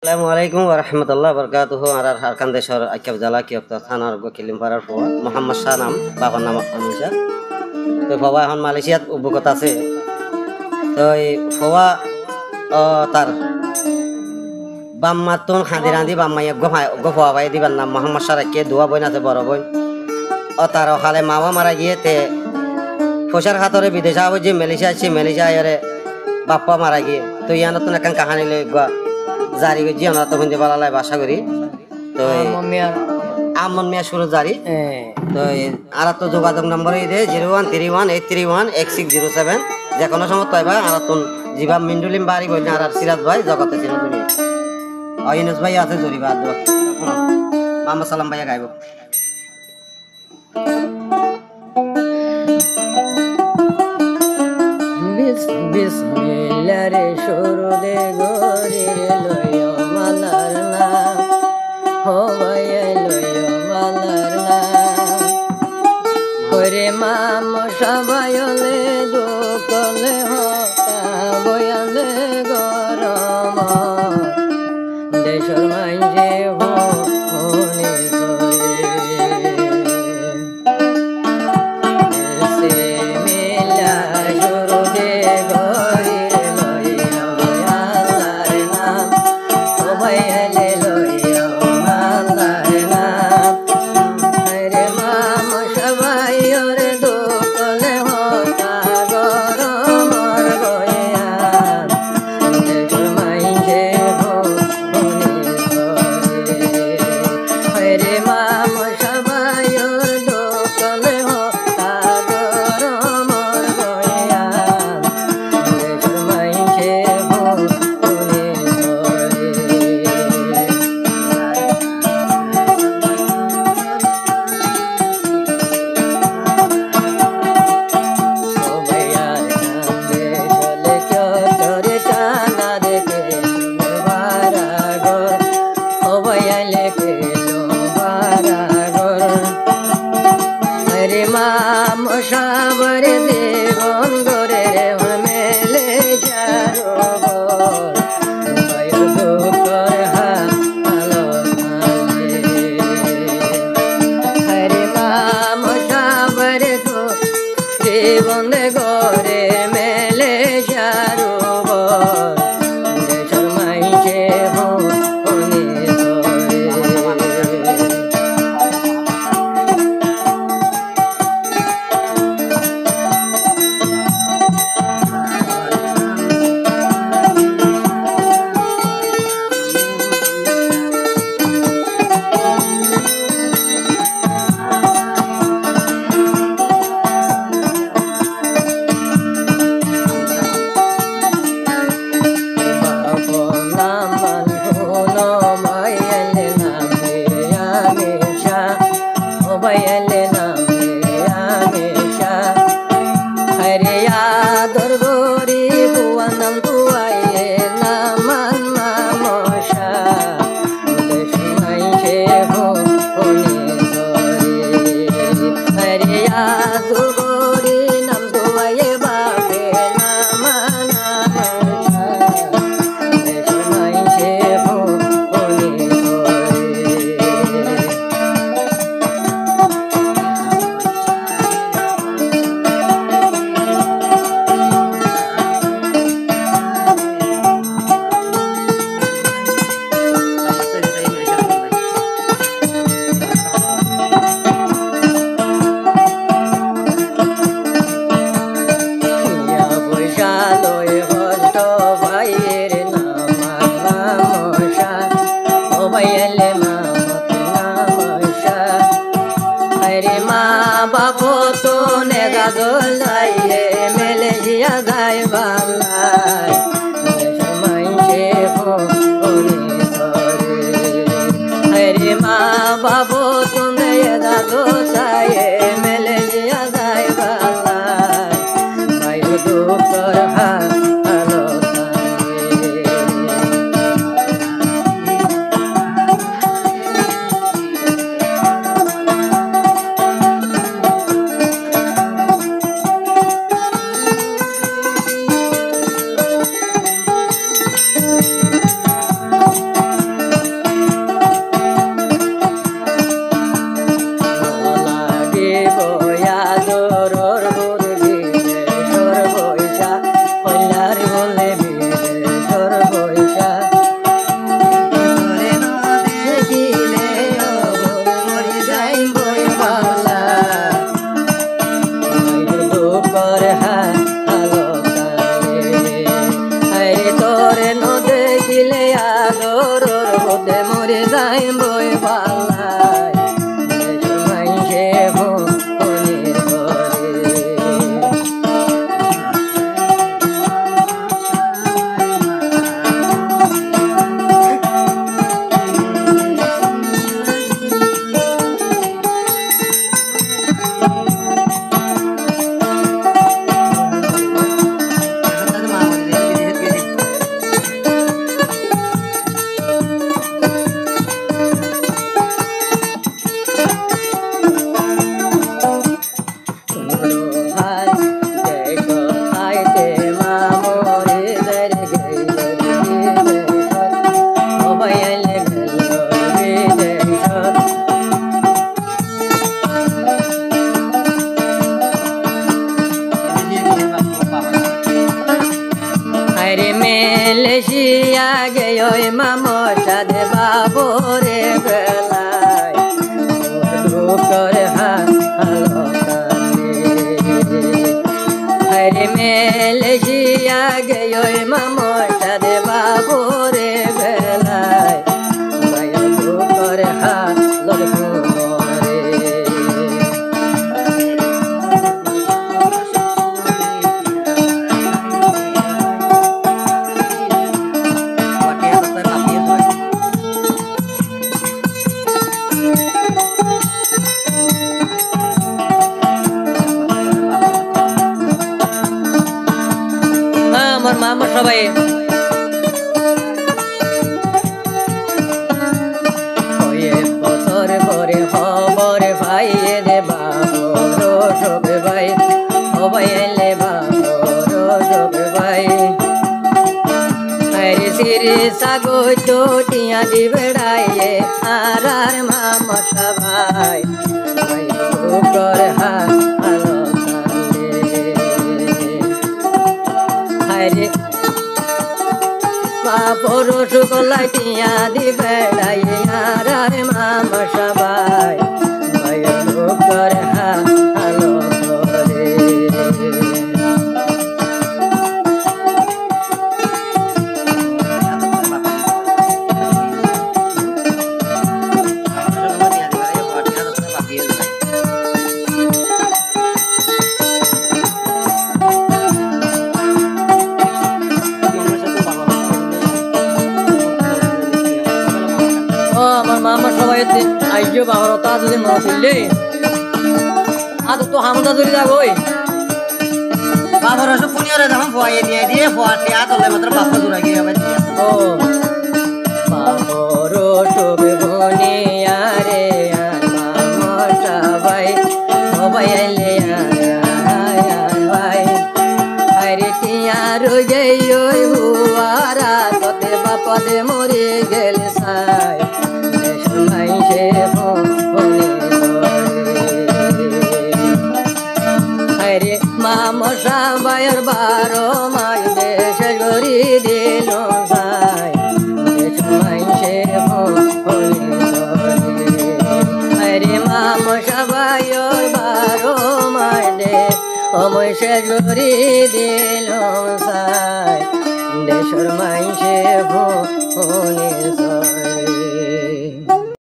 Assalamualaikum warahmatullahi wabarakatuh. Arar harkan desor akab jala ki okta thanar go kilim parar po Muhammad Sanam babar nama Anisha. To fawa hon Malaysia ubu kota se. To fawa tar bammatun hadirandi bammaya go fawa bai diban nam Muhammad Sara ke dua boy na te boro boy. O tar hale mawa mara giye te foshar khatore bidesha ho je Malaysia yare bappa mara giye. To yana to nakan kahani le go জারি গজি আমরা তখন যে বালালাই বাসা করি তো আমন মিয়া শুরু জারি তো আর তো যোগাযোগ নম্বর এই দে 01318311607 যে কোনো সময় তয়বা আর তো জিবা মিন্ডুলিম বাড়ি বইনা আর সিরাজ ভাই জগতে ছিল তুমি ইউনুস ভাই আছে জরিবা দোয়া মামা সালাম ভাইয়া গাইব বিসমিল্লাহ রে শুরু দে গরি রে লয় মালার না হো ভাই লয় মালার না ওরে মা মশাবায়লে দোকলে হতা বয়ালে গরম দেশর মাইজে হো হনি বন্দে গরে মেলে সারোবর দেশর মাইছে হনি বাবো তো নেগা দোলাইয়ে মেলে জিয়া গায় বালাই মাইছে ফোনে হরে মা বাবো তো নেগা দোলাইয়ে মেলে জিয়া গায় বালাই বাইরে দুঃখর হালো আদর হতে মরে যাই বই পাল্লাই মাইসে ফোনে করে মেলেশিয়া গেয় মামর সাধে বাবরে বেলায় করে হালো হরে মেলেশিয়া গেয় মামর সাধে বাবরে বেলায় করে হালো আমার মামা সবাই বছর পরে খবর ভাইয়ে দে বাবর সবে ভাই সবাই এলে বাবর সবে ভাই হরে সিরে সাগো তো টিয়া দি বেড়াইয়ে আর মামা সবাই করে হালো হরে বাপর সুকলাই টিয়া দি বেড়াইয়ার মামা সবাই করে হালো করে আমার সবাই আইজো বাবার তা যদি মনে করলে আর তো হামদা ধরে যাবো বাবার সব পুনিয়রে যখন ফোয়াইয়ে দিয়ে ফোয়াতে আতলে মাত্র বাপ্পা জোড়া গিয়ে আবার ও বাবর সবে বনিয়ারে আর মামা সবাই সবাই এলে ভাই হরে টিয়ার গেই ওই হুয়ারা তোতে বাপা দে মরে গেল সাই মাইসে ফোনে হরে মামা সবাইয়ের 12 মাস দেশ গরি দিল সাই মাইসে ফোনে হরে মামা সবাইয়ের 12 মাস দে অময় শেষ গরি দিল সাই দেশের মাইসে ফোনে